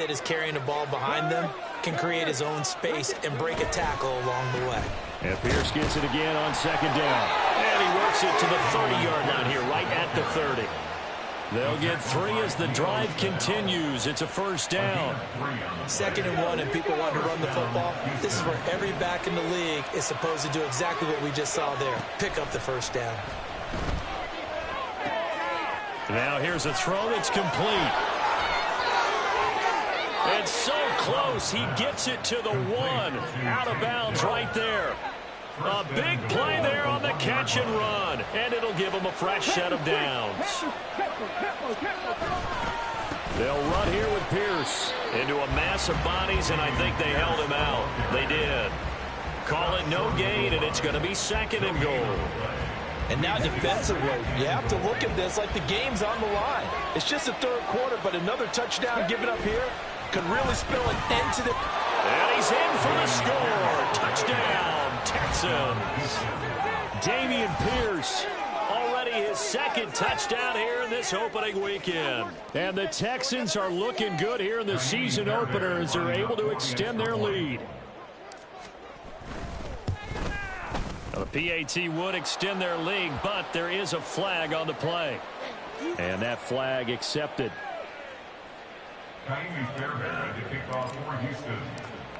that is carrying the ball behind them can create his own space and break a tackle along the way. And Pierce gets it again on second down. And he works it to the 30-yard line here, right at the 30. They'll get 3 as the drive continues. It's a first down. 2nd and 1, and people want to run the football. This is where every back in the league is supposed to do exactly what we just saw there. Pick up the first down. Now here's a throw that's complete. It's so close. He gets it to the 1. Out of bounds right there. A big play there on the catch and run. And it'll give him a fresh set of downs. They'll run here with Pierce into a mass of bodies, and I think they held him out. They did. Call it no gain, and it's going to be 2nd and goal. And now defensively, you have to look at this like the game's on the line. It's just the 3rd quarter, but another touchdown given up here could really spill an end to the... And he's in for the score. Touchdown, Texans. Dameon Pierce, already his 2nd touchdown here in this opening weekend. And the Texans are looking good here in the season opener as they're able to extend their lead. Now, the PAT would extend their lead, but there is a flag on the play. And that flag accepted.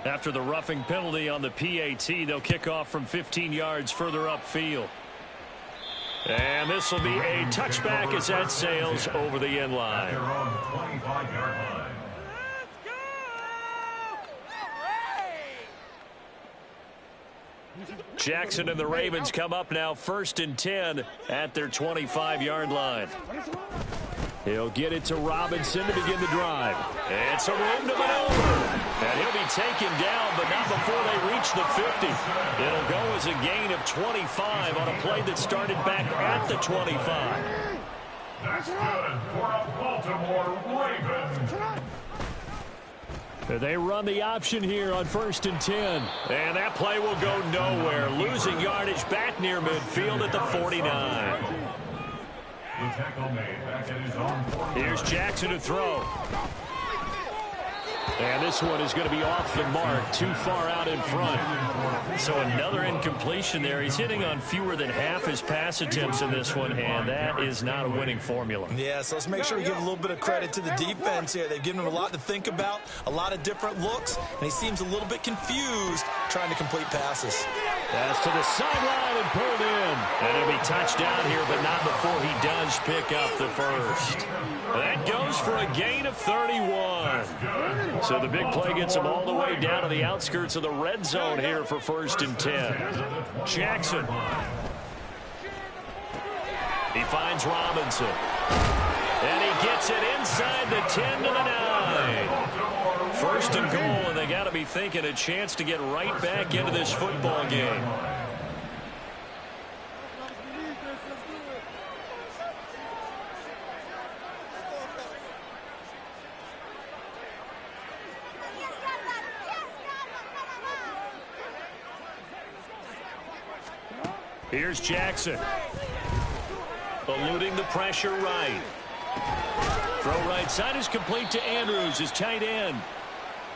After the roughing penalty on the PAT, they'll kick off from 15 yards further upfield. And this will be a touchback as that sails over the end line. Jackson and the Ravens come up now 1st and 10 at their 25-yard line. He'll get it to Robinson to begin the drive. It's a room to maneuver. And he'll be taken down, but not before they reach the 50. It'll go as a gain of 25 on a play that started back at the 25. That's good for a Baltimore Ravens. They run the option here on 1st and 10. And that play will go nowhere. Losing yardage back near midfield at the 49. Here's Jackson to throw. And this one is going to be off the mark, too far out in front. So another incompletion there. He's hitting on fewer than half his pass attempts in this one, and that is not a winning formula. Yeah, so let's make sure we give a little bit of credit to the defense here. They've given him a lot to think about, a lot of different looks, and he seems a little bit confused trying to complete passes. Pass to the sideline and pulled in. And he'll be touched down here, but not before he does pick up the first. That goes for a gain of 31. So the big play gets him all the way down to the outskirts of the red zone here for 1st and 10. Jackson. He finds Robinson. And he gets it inside the 10 to the 9. 1st and goal, and they got to be thinking a chance to get right back into this football game. Here's Jackson. Eluding the pressure right. Throw right side is complete to Andrews, his tight end.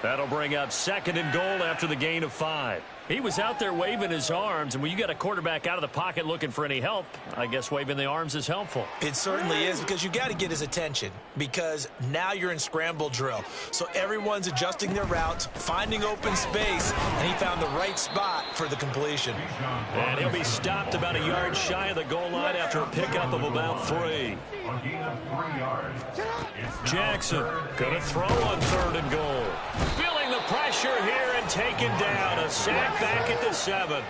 That'll bring up 2nd and goal after the gain of 5. He was out there waving his arms, and when you got a quarterback out of the pocket looking for any help, I guess waving the arms is helpful. It certainly is, because you got to get his attention, because now you're in scramble drill. So everyone's adjusting their routes, finding open space, and he found the right spot for the completion. And he'll be stopped about a yard shy of the goal line after a pickup of about 3. Jackson gonna throw on 3rd and goal. Feeling the pressure here and taken down. A sack back at the 7.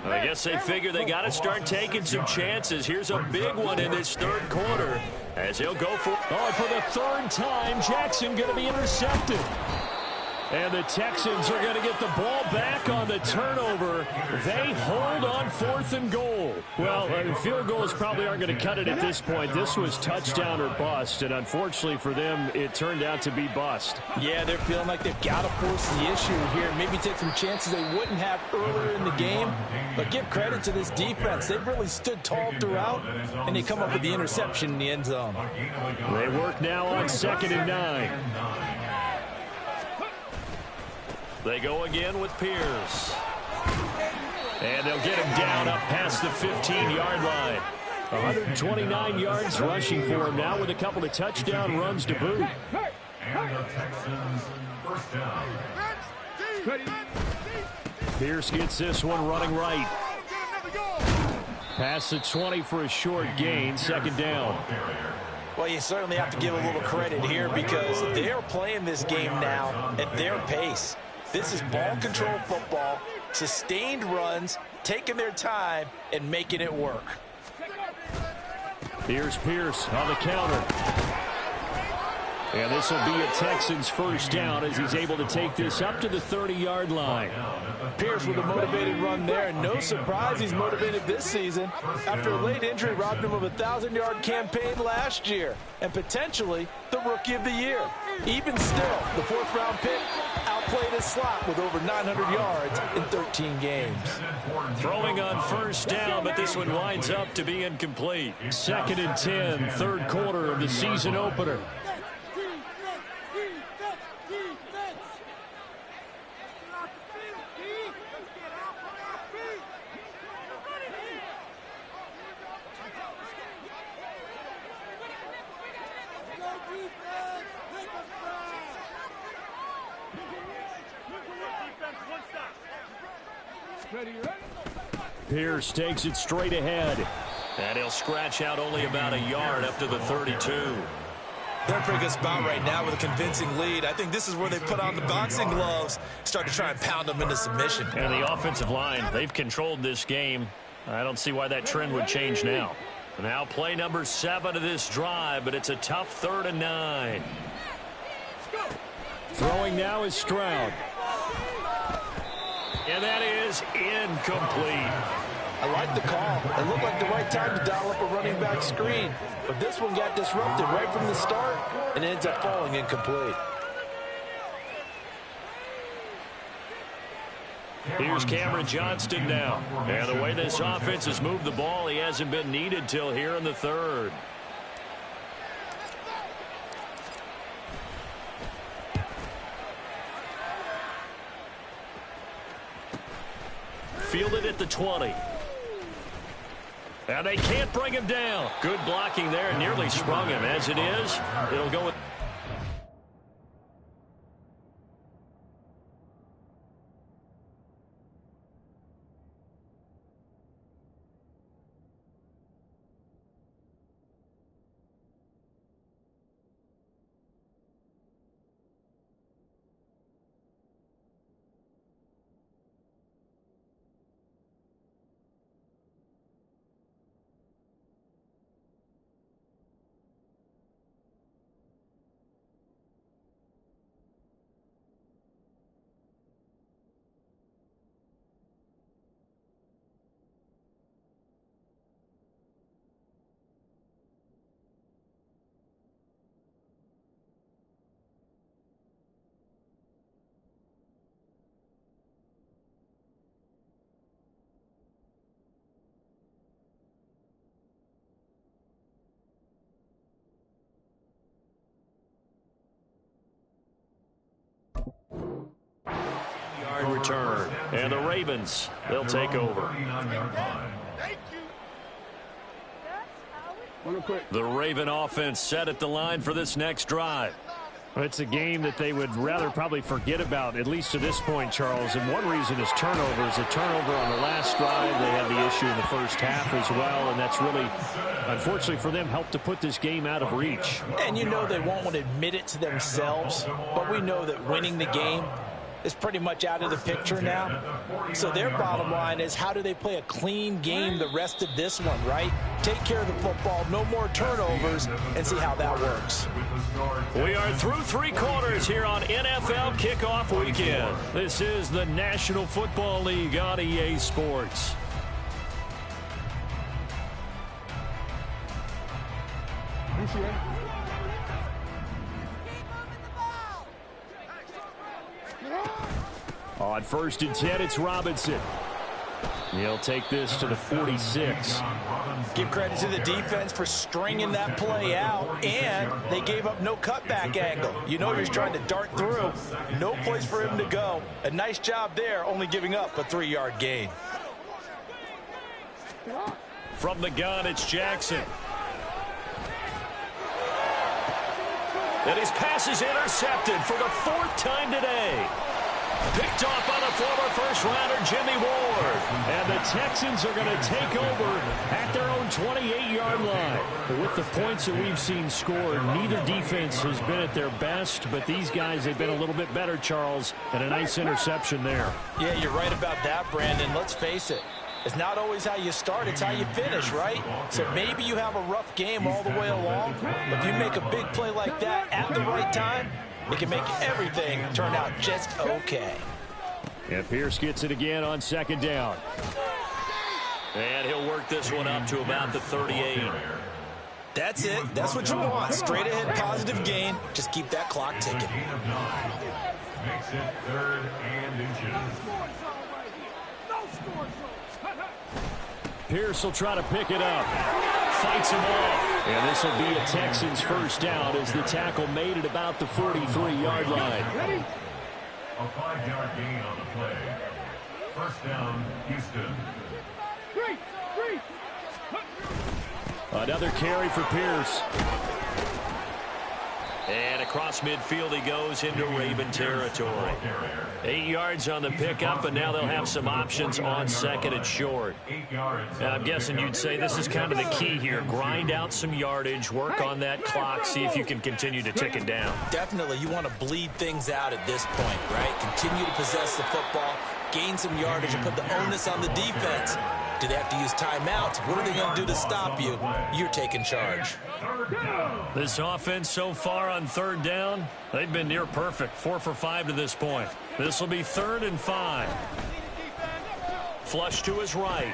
I guess they figure they got to start taking some chances. Here's a big one in this 3rd quarter as he'll go for the 3rd time. Jackson going to be intercepted. And the Texans are going to get the ball back on the turnover. They hold on 4th and goal. Well, field goals probably aren't going to cut it at this point. This was touchdown or bust, and unfortunately for them, it turned out to be bust. Yeah, they're feeling like they've got to force the issue here. Maybe take some chances they wouldn't have earlier in the game. But give credit to this defense. They've really stood tall throughout, and they come up with the interception in the end zone. They work now on 2nd and 9. They go again with Pierce. And they'll get him down up past the 15-yard line. 129 yards rushing for him now with a couple of touchdown runs to boot. And the Texans first down. Pierce gets this one running right. Past the 20 for a short gain, second down. Well, you certainly have to give a little credit here because they're playing this game now at their pace. This is ball control football, sustained runs, taking their time, and making it work. Here's Pierce on the counter. And this will be a Texans first down as he's able to take this up to the 30-yard line. Pierce with a motivated run there, and no surprise he's motivated this season after a late injury robbed him of a 1,000-yard campaign last year and potentially the Rookie of the Year. Even still, the fourth-round pick outplayed his slot with over 900 yards in 13 games. Throwing on first down, but this one winds up to be incomplete. 2nd and 10, third quarter of the season opener. Pierce takes it straight ahead. And he'll scratch out only about a yard up to the 32. They're in a pretty good spot right now with a convincing lead. I think this is where they put on the boxing gloves, start to try and pound them into submission. And the offensive line, they've controlled this game. I don't see why that trend would change now. Now play number 7 of this drive, but it's a tough 3rd and 9. Throwing now is Stroud. And that is incomplete. I like the call. It looked like the right time to dial up a running back screen. But this one got disrupted right from the start and ends up falling incomplete. Here's Cameron Johnston now. And the way this offense has moved the ball, he hasn't been needed till here in the 3rd. Fielded at the 20. And they can't bring him down. Good blocking there. Nearly sprung him. As it is, it'll go with... return. And the Ravens, they'll take over. The Raven offense set at the line for this next drive. It's a game that they would rather probably forget about, at least to this point, Charles. And one reason is turnovers. A turnover on the last drive. They had the issue in the first half as well. And that's really, unfortunately for them, helped to put this game out of reach. And you know they won't want to admit it to themselves. But we know that winning the game is pretty much out of the picture now. So their bottom line is, how do they play a clean game the rest of this one, right? Take care of the football, no more turnovers, and see how that works. We are through 3 quarters here on NFL Kickoff Weekend. This is the National Football League on EA Sports. On 1st and 10, it's Robinson. He'll take this to the 46. Give credit to the defense for stringing that play out, and they gave up no cutback angle. You know he's trying to dart through. No place for him to go. A nice job there, only giving up a 3-yard gain. From the gun, it's Jackson. And his pass is intercepted for the 4th time today. Picked off by the former first-rounder Jimmy Ward. And the Texans are going to take over at their own 28-yard line. But with the points that we've seen scored, neither defense has been at their best, but these guys have been a little bit better, Charles, and a nice interception there. Yeah, you're right about that, Brandon. Let's face it. It's not always how you start, it's how you finish, right? So maybe you have a rough game all the way along, but if you make a big play like that at the right time, it can make everything turn out just okay. And Pierce gets it again on 2nd down. And he'll work this one up to about the 38. That's it. That's what you want. Straight ahead positive gain. Just keep that clock ticking. Makes it 3rd and inches. Pierce will try to pick it up. Fights him off. And this will be a Texans first down as the tackle made it about the 43-yard line. A 5-yard gain on the play. First down, Houston. Another carry for Pierce. And across midfield he goes into Raven territory. 8 yards on the pickup, and now they'll have some options on 2nd and short. And I'm guessing you'd say this is kind of the key here. Grind out some yardage, work on that clock, see if you can continue to tick it down. Definitely, you want to bleed things out at this point, right? Continue to possess the football, gain some yardage, and put the onus on the defense. Do they have to use timeouts? What are they going to do to stop you? You're taking charge. This offense so far on 3rd down, they've been near perfect. 4 for 5 to this point. This will be 3rd and 5. Flush to his right.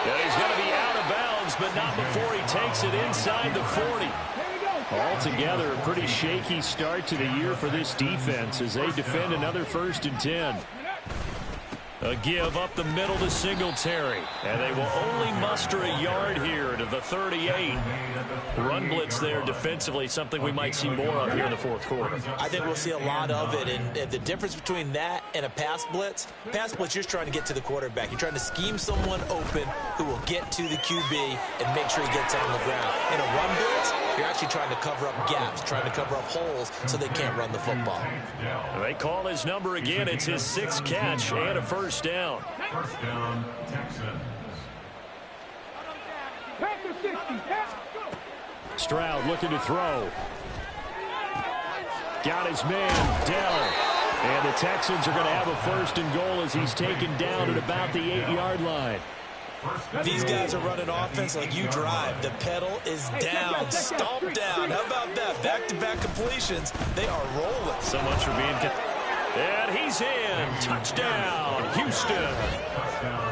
And he's going to be out of bounds, but not before he takes it inside the 40. Altogether, a pretty shaky start to the year for this defense as they defend another 1st and 10. A give up the middle to Singletary. And they will only muster a yard here to the 38. Run blitz there defensively, something we might see more of here in the 4th quarter. I think we'll see a lot of it. And the difference between that and a pass blitz, you're just trying to get to the quarterback. You're trying to scheme someone open who will get to the QB and make sure he gets on the ground. In a run blitz, you're actually trying to cover up gaps, trying to cover up holes so they can't run the football. They call his number again. It's his 6th catch and a first down. First down, Texans. Stroud looking to throw. Got his man, Dell. And the Texans are going to have a 1st and goal as he's taken down at about the 8-yard line. These guys are running offense like you drive. The pedal is down, stomp down. How about that? Back-to-back completions. They are rolling. So much for being... And he's in. Touchdown, Houston.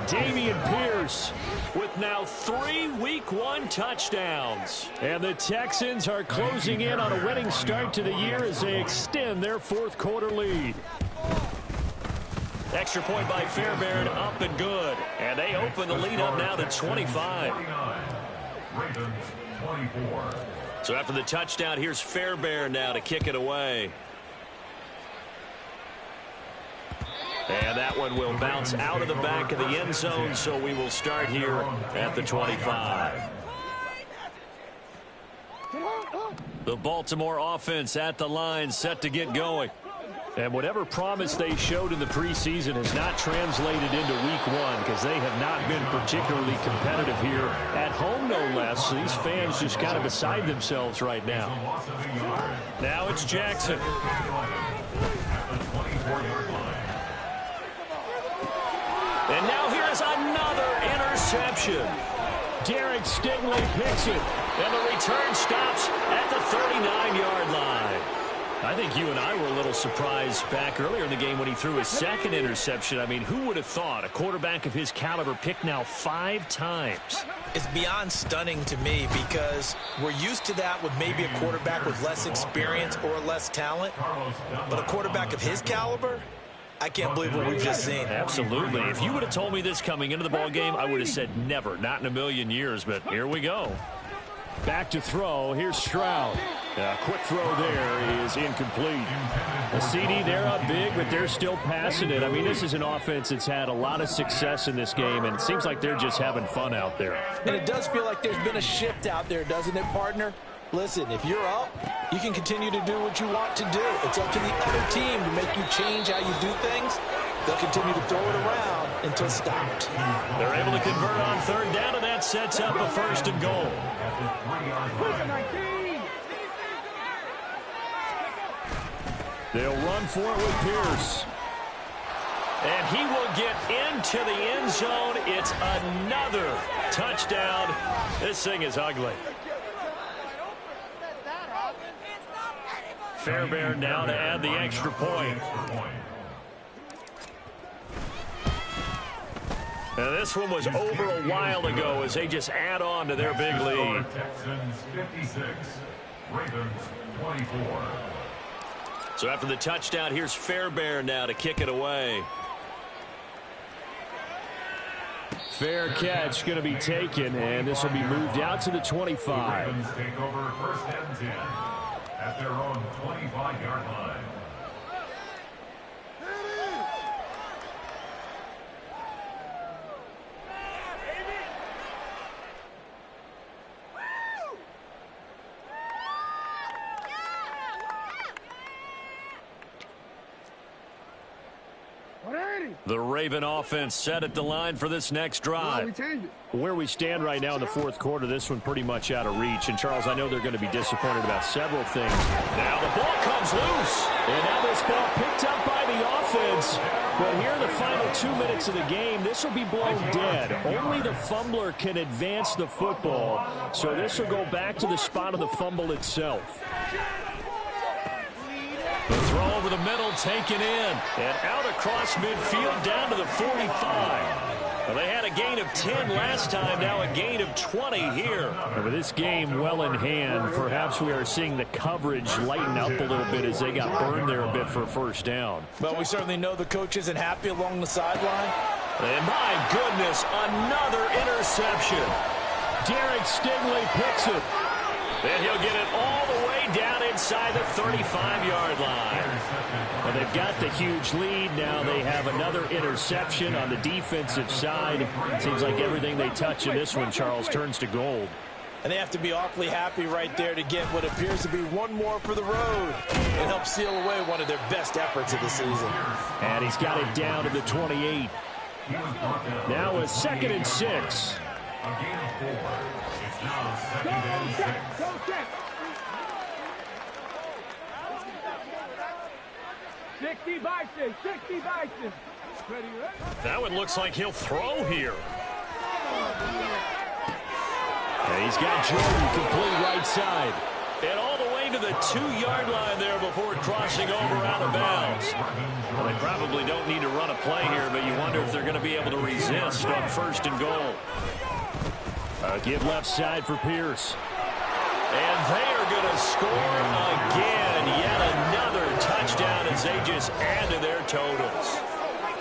Dameon Pierce with now 3 Week 1 touchdowns. And the Texans are closing in on a winning start to the year as they extend their 4th quarter lead. Extra point by Fairbairn, up and good. And they open the lead up now to 25. So after the touchdown, here's Fairbairn now to kick it away. And that one will bounce out of the back of the end zone, so we will start here at the 25. The Baltimore offense at the line, set to get going. And whatever promise they showed in the preseason has not translated into Week 1 because they have not been particularly competitive here at home, no less. So these fans just kind of beside themselves right now. Now it's Jackson. And now here's another interception. Derek Stingley picks it. And the return stops at the 39-yard line. I think you and I were a little surprised back earlier in the game when he threw his 2nd interception. I mean, who would have thought a quarterback of his caliber picked now 5 times? It's beyond stunning to me because we're used to that with maybe a quarterback with less experience or less talent. But a quarterback of his caliber, I can't believe what we've just seen. Absolutely. If you would have told me this coming into the ball game, I would have said never, not in a million years, but here we go. Back to throw. Here's Stroud. A quick throw there is incomplete. A CD, they're up big, but they're still passing it. I mean, this is an offense that's had a lot of success in this game, and it seems like they're just having fun out there. And it does feel like there's been a shift out there, doesn't it, partner? Listen, if you're up, you can continue to do what you want to do. It's up to the other team to make you change how you do things. They'll continue to throw it around until stopped. They're able to convert on third down, and that sets up a first and goal. They'll run for it with Pierce. And he will get into the end zone. It's another touchdown. This thing is ugly. Fairbairn now to add the extra point. Now this one was over a while ago as they just add on to their big lead. Texans 56, Ravens 24. So after the touchdown, here's Fairbairn now to kick it away. Fair catch going to be taken, and this will be moved out to the 25. Ravens take over first and 10 at their own 25-yard line. The Raven offense set at the line for this next drive. Where we stand right now in the fourth quarter, this one pretty much out of reach. And, Charles, I know they're going to be disappointed about several things. Now the ball comes loose. And now this ball picked up by the offense. But here in the final 2 minutes of the game, this will be blown dead. Only the fumbler can advance the football. So this will go back to the spot of the fumble itself. The throw over the middle taken in. And out across midfield down to the 45. Well, they had a gain of 10 last time, now a gain of 20 here. And with this game well in hand, perhaps we are seeing the coverage lighten up a little bit as they got burned there a bit for a first down. But we certainly know the coach isn't happy along the sideline. And my goodness, another interception. Derek Stingley picks it. And he'll get it all the way down inside the 35-yard line. Well, they've got the huge lead. Now they have another interception on the defensive side. Seems like everything they touch in this one, Charles, turns to gold. And they have to be awfully happy right there to get what appears to be one more for the road. It helps seal away one of their best efforts of the season. And he's got it down to the 28. Now a 2nd and 6. A gain of 4. It's now 2nd and 6. 60 Bison, 60 Bison. Ready? That one looks like he'll throw here. And he's got Jordan complete right side. And all the way to the 2-yard line there before crossing over out of bounds. Well, they probably don't need to run a play here, but you wonder if they're going to be able to resist on 1st and goal. Give left side for Pierce. And they are going to score again. Yet another touchdown as they just add to their totals.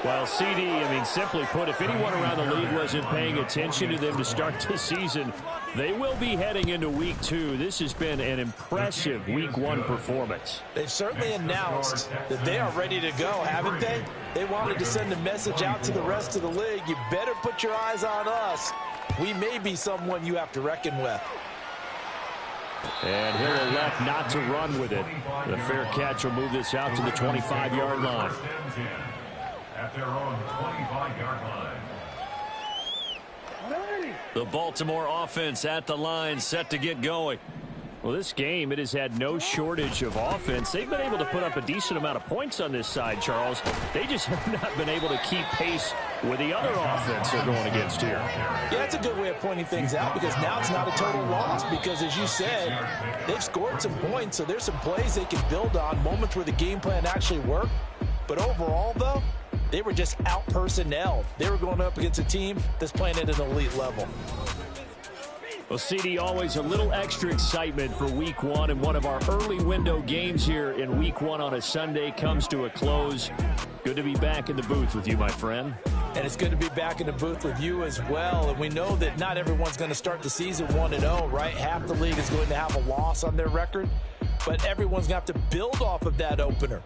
Well, CD, I mean, simply put, if anyone around the league wasn't paying attention to them to start the season, they will be heading into week 2. This has been an impressive week 1 performance. They've certainly announced that they are ready to go, haven't they? They wanted to send a message out to the rest of the league. You better put your eyes on us. We may be someone you have to reckon with. And he'll elect not to run with it. The fair catch will move this out to the 25-yard line. At their own 25-yard line. The Baltimore offense at the line, set to get going. Well, this game, it has had no shortage of offense. They've been able to put up a decent amount of points on this side, Charles. They just have not been able to keep pace with the other offense they're going against here. Yeah, that's a good way of pointing things out because now it's not a total loss because, as you said, they've scored some points, so there's some plays they can build on, moments where the game plan actually worked. But overall, though, they were just out-personnelled. They were going up against a team that's playing at an elite level. Well, CD, always a little extra excitement for Week 1, and one of our early window games here in Week 1 on a Sunday comes to a close. Good to be back in the booth with you, my friend. And it's good to be back in the booth with you as well. And we know that not everyone's going to start the season 1-0, right? Half the league is going to have a loss on their record. But everyone's going to have to build off of that opener.